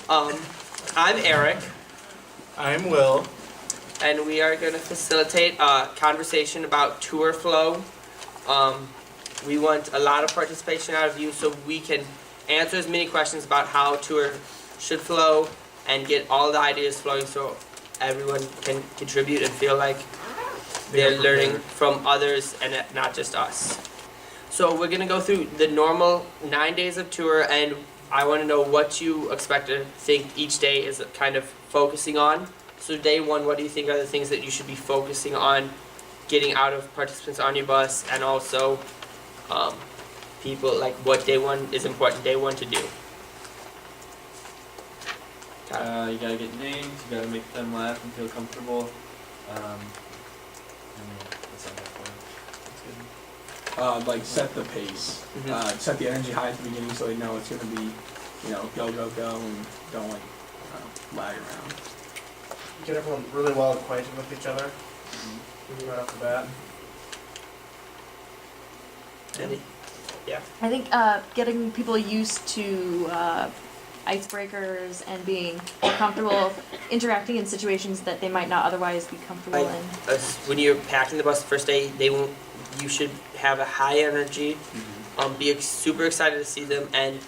Um, I'm Eric, I'm Will. and we are going to facilitate a conversation about tour flow. We want a lot of participation out of you so we can answer as many questions about how tour should flow and get all the ideas flowing so everyone can contribute and feel like they're learning from others and not just us. So we're going to go through the normal 9 days of tour, and I want to know what you expect to think each day is kind of focusing on. So day one, what do you think are the things that you should be focusing on getting out of participants on your bus, and also people, like what day one is important day one to do? You gotta get names, you gotta make them laugh and feel comfortable. That's all that Like set the pace, set the energy high at the beginning so they know it's gonna be, go, go, go, and don't lag around. Get everyone really well acquainted with each other right off the bat. Any? Yeah. I think getting people used to icebreakers and being comfortable interacting in situations that they might not otherwise be comfortable in. When you're packing the bus the first day, you should have a high energy, be super excited to see them, and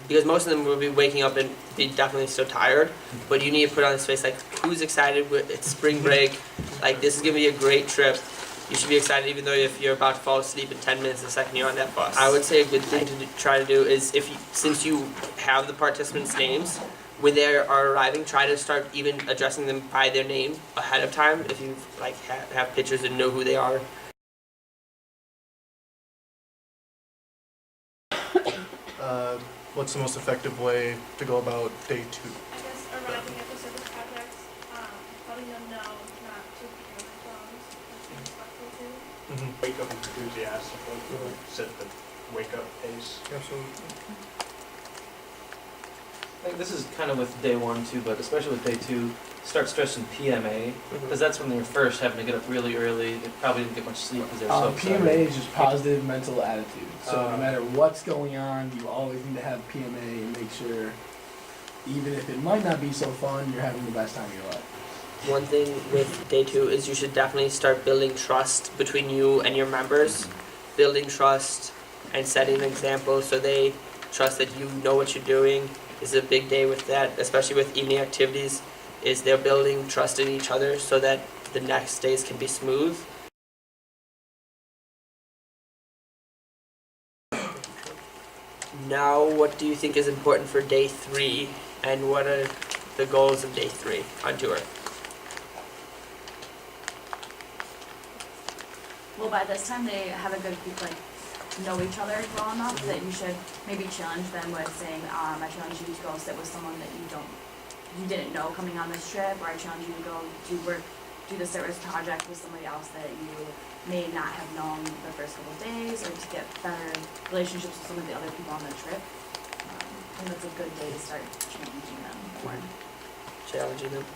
because most of them will be waking up and be definitely so tired, but you need to put on this face like, who's excited? It's spring break, like this is gonna be a great trip. You should be excited even though if you're about to fall asleep in 10 minutes the second you're on that bus. I would say a good thing to try to do is since you have the participants' names, when they are arriving, try to start even addressing them by their name ahead of time if you have pictures and know who they are. What's the most effective way to go about day 2? I guess arriving at the service projects, letting them know not to pick up phones, be respectful too. Wake up enthusiastically, set the wake up pace. Absolutely. I think this is kind of with day 1 too, but especially with day 2, start stressing PMA, because that's when they're first having to get up really early. They probably didn't get much sleep because they're so excited. PMA is just positive mental attitude. So no matter what's going on, you always need to have PMA and make sure, even if it might not be so fun, you're having the best time of your life. One thing with day 2 is you should definitely start building trust between you and your members. Building trust and setting an example so they trust that you know what you're doing is a big day with that, especially with evening activities, is they're building trust in each other so that the next days can be smooth. Now, what do you think is important for day 3, and what are the goals of day 3 on tour? Well, by this time they have a good know each other well enough that you should maybe challenge them with saying, I challenge you to go sit with someone that you didn't know coming on this trip, or I challenge you to go do the service project with somebody else that you may not have known the first couple of days, or to get better relationships with some of the other people on the trip. And that's a good day to start challenging them more. Challenging them.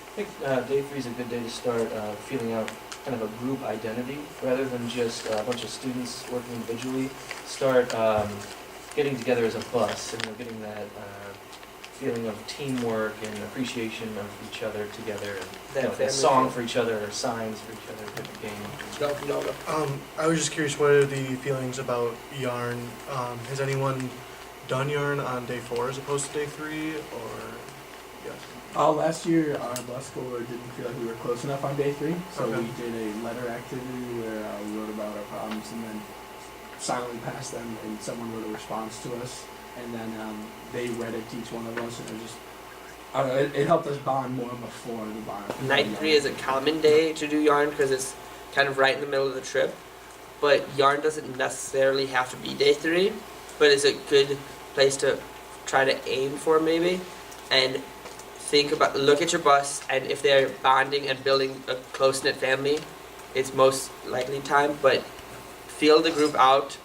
I think day 3 is a good day to start feeling out kind of a group identity rather than just a bunch of students working individually. Start getting together as a bus and getting that feeling of teamwork and appreciation of each other together, and a song for each other, or signs for each other, different games. I was just curious, what are the feelings about yarn? Has anyone done yarn on day 4 as opposed to day 3, or yes? Last year our bus corps didn't feel like we were close enough on day 3, so we did a letter activity where we wrote about our problems and then silently passed them, and someone wrote a response to us, and then they read it to each one of us, and it helped us bond more before the bond. Night 3 is a common day to do yarn because it's kind of right in the middle of the trip, but yarn doesn't necessarily have to be day 3, but it's a good place to try to aim for maybe, and look at your bus, and if they're bonding and building a close-knit family, it's most likely time, but feel the group out,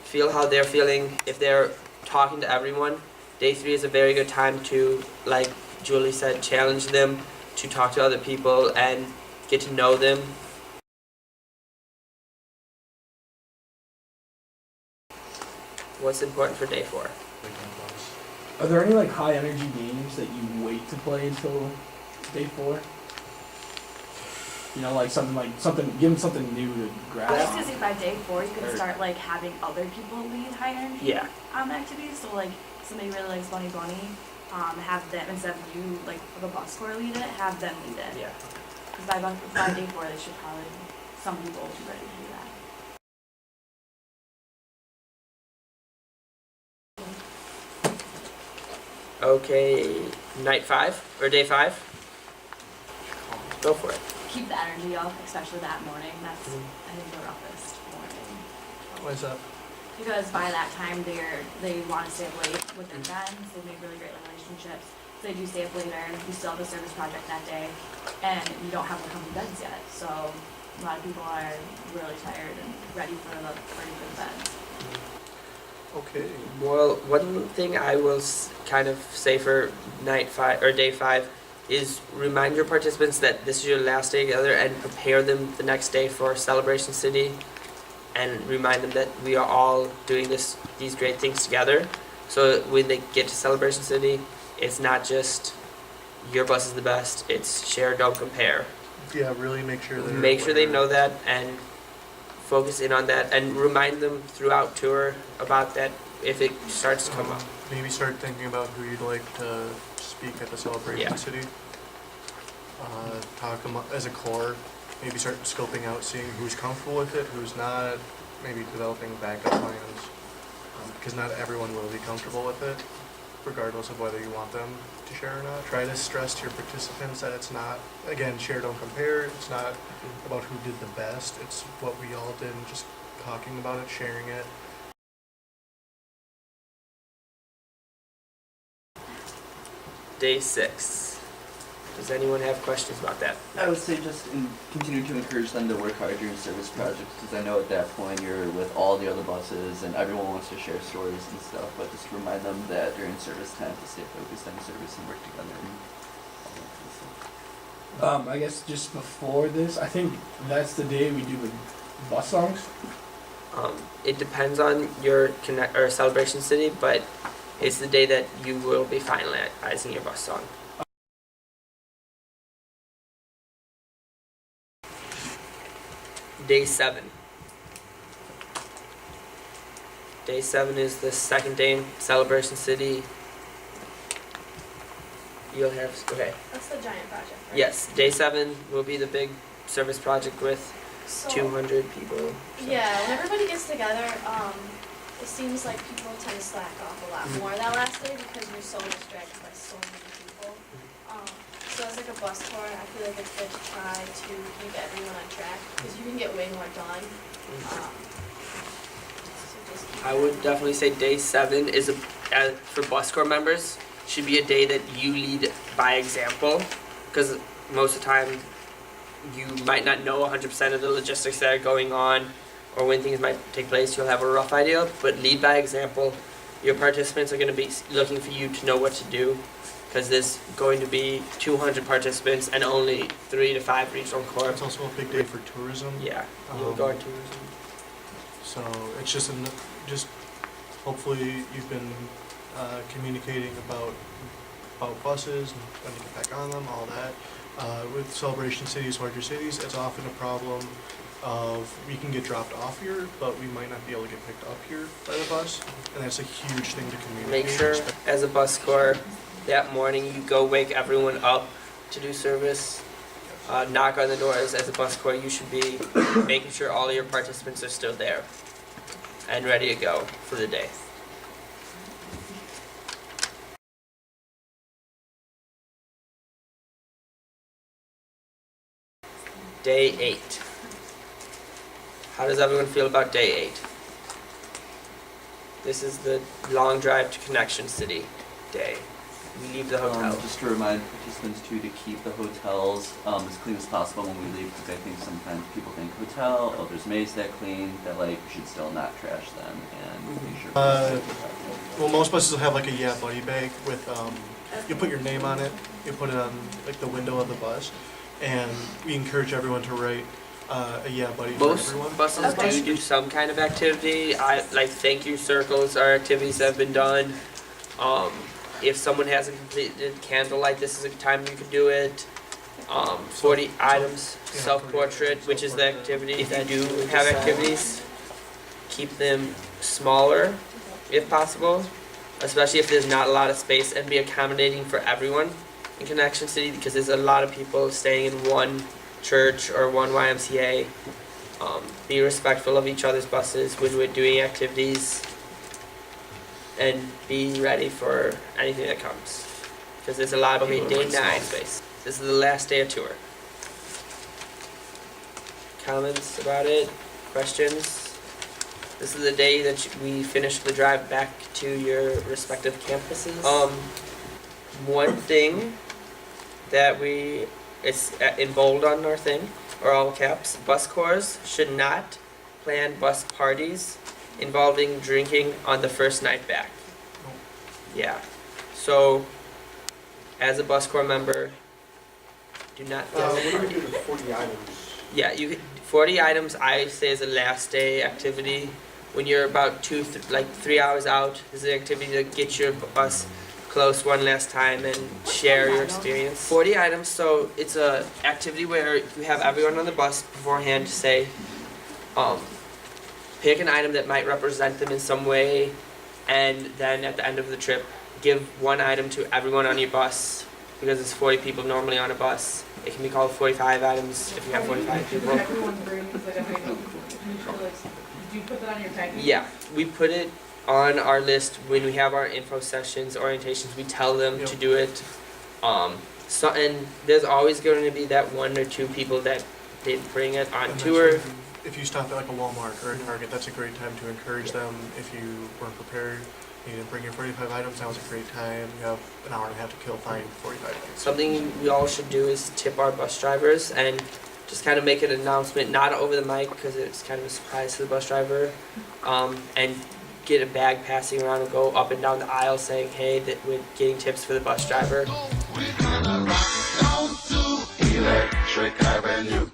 feel how they're feeling. If they're talking to everyone, day 3 is a very good time to, like Julie said, challenge them to talk to other people and get to know them. What's important for day 4? Are there any like high energy games that you wait to play until day 4? You know, like something, give them something new to grasp. I was gonna say by day 4, you Or- could start like having other people lead high energy Yeah. activities. So like somebody really likes Bunny Bunny, have them instead of you like the bus score lead it, have them lead it. Yeah. Because by day 4, they should probably some people will be ready to do that. Okay, night 5 or day 5? Go for it. Keep the energy up, especially that morning. That's Mhm. I think the roughest morning. Why is that? Because by that time they want to stay up late with their friends. They make really great relationships. So they do stay up later. You still have a service project that day, and you don't have to come to beds yet. So a lot of people are really tired and ready for the beds. Okay. Well, one thing I will kind of say for night 5 or day 5 is remind your participants that this is your last day together and prepare them the next day for Celebration City, and remind them that we are all doing these great things together. So when they get to Celebration City, it's not just your bus is the best, it's share, don't compare. Yeah, really make sure they're Make sure they aware. know that and focus in on that, and remind them throughout tour about that if it starts to come up. Maybe start thinking about who you'd like to speak at the Celebration Yeah. City. Talk them as a core. Maybe start scoping out, seeing who's comfortable with it, who's not. Maybe developing backup plans, because not everyone will be comfortable with it, regardless of whether you want them to share or not. Try to stress to your participants that it's not, again, share, don't compare. It's not about who did the best. It's what we all did, and just talking about it, sharing it. Day 6. Does anyone have questions about that? I would say just continue to encourage them to work hard during service projects, because I know at that point you're with all the other buses and everyone wants to share stories and stuff, but just remind them that during service time to stay focused on service and work together. And all that kind of stuff. I guess just before this, I think that's the day we do the bus songs. It depends on your connect or Celebration City, but it's the day that you will be finalizing your bus song. Day 7. Day 7 is the second day in Celebration City. You'll have, okay. That's the giant project, right? Yes, day 7 will be the big service project with So, 200 people. So- yeah, when everybody gets together, it seems like people tend to slack off a lot more that last day because you're so distracted by so many people. So as like a bus tour, I feel like it's good to try to keep everyone on track because you can get way more done. So just keep I would definitely say day 7 is for bus corps members should be a day that you lead by example, because most of the time you might not know 100% of the logistics that are going on or when things might take place. You'll have a rough idea, but lead by example. Your participants are going to be looking for you to know what to do, because there's going to be 200 participants and only 3 to 5 regional corps. It's also a big day for tourism. Yeah, you'll go on tourism. So it's just hopefully you've been communicating about buses and when to get back on them, all that. With Celebration Cities, larger cities, it's often a problem of we can get dropped off here, but we might not be able to get picked up here by the bus, and that's a huge thing to communicate. Make sure as a bus corps that morning you go wake everyone up to do service. Knock on the doors. As a bus corps, you should be making sure all of your participants are still there and ready to go for the day. Day 8. How does everyone feel about day 8? This is the long drive to Connection City day. We leave the hotel. Just to remind participants too to keep the hotels as clean as possible when we leave, because I think sometimes people think hotel, oh there's maids that clean, that like we should still not trash them and make sure. Well, most buses will have like a Yeah Buddy bag with, you put your name on it, you put it on like the window of the bus, and we encourage everyone to write a Yeah Buddy for Most everyone. buses Okay. do some kind of activity. Like thank you circles are activities that have been done. if someone hasn't completed candlelight, this is a time you can do it. 40 items, Yeah, self-portrait, which is the self-portrait. activity. If you do have activities, keep them smaller if possible, especially if there's not a lot of space, and be accommodating for everyone in Connection City, because there's a lot of people staying in one church or one YMCA. Be respectful of each other's buses when we're doing activities, and be ready for anything that comes, because there's a lot of people. Day 9 space. This is the last day of tour. Comments about it? Questions? This is the day that we finish the drive back to your respective campuses. One thing that it's in bold on our thing, or all caps, bus corps should not plan bus parties involving drinking on the first night back. Yeah. So, as a bus corps member, do not. What do we do with 40 items? Yeah, 40 items I say is a last day activity. When you're about 3 hours out, this is an activity to get your bus close one last time and share your experience. 40 items, so it's a activity where you have everyone on the bus beforehand to say, pick an item that might represent them in some way, and then at the end of the trip, give one item to everyone on your bus, because it's 40 people normally on a bus. It can be called 45 items if you have 45 people. Everyone brings like a big, do you put that on your package? Yeah, we put it on our list when we have our info sessions, orientations. We tell them to Yep. do it. And there's always going to be that 1 or 2 people that didn't bring it on And that's tour. when if you stop at like a Walmart or a Target, that's a great time to encourage them. If you weren't prepared, you didn't bring your 45 items, that was a great time. You have an hour and a half to kill, find 45 items. Something we all should do is tip our bus drivers and just kind of make an announcement, not over the mic because it's kind of a surprise to the bus driver, and get a bag passing around and go up and down the aisle saying, hey, that we're getting tips for the bus driver. We're gonna rock on to Electric Avenue.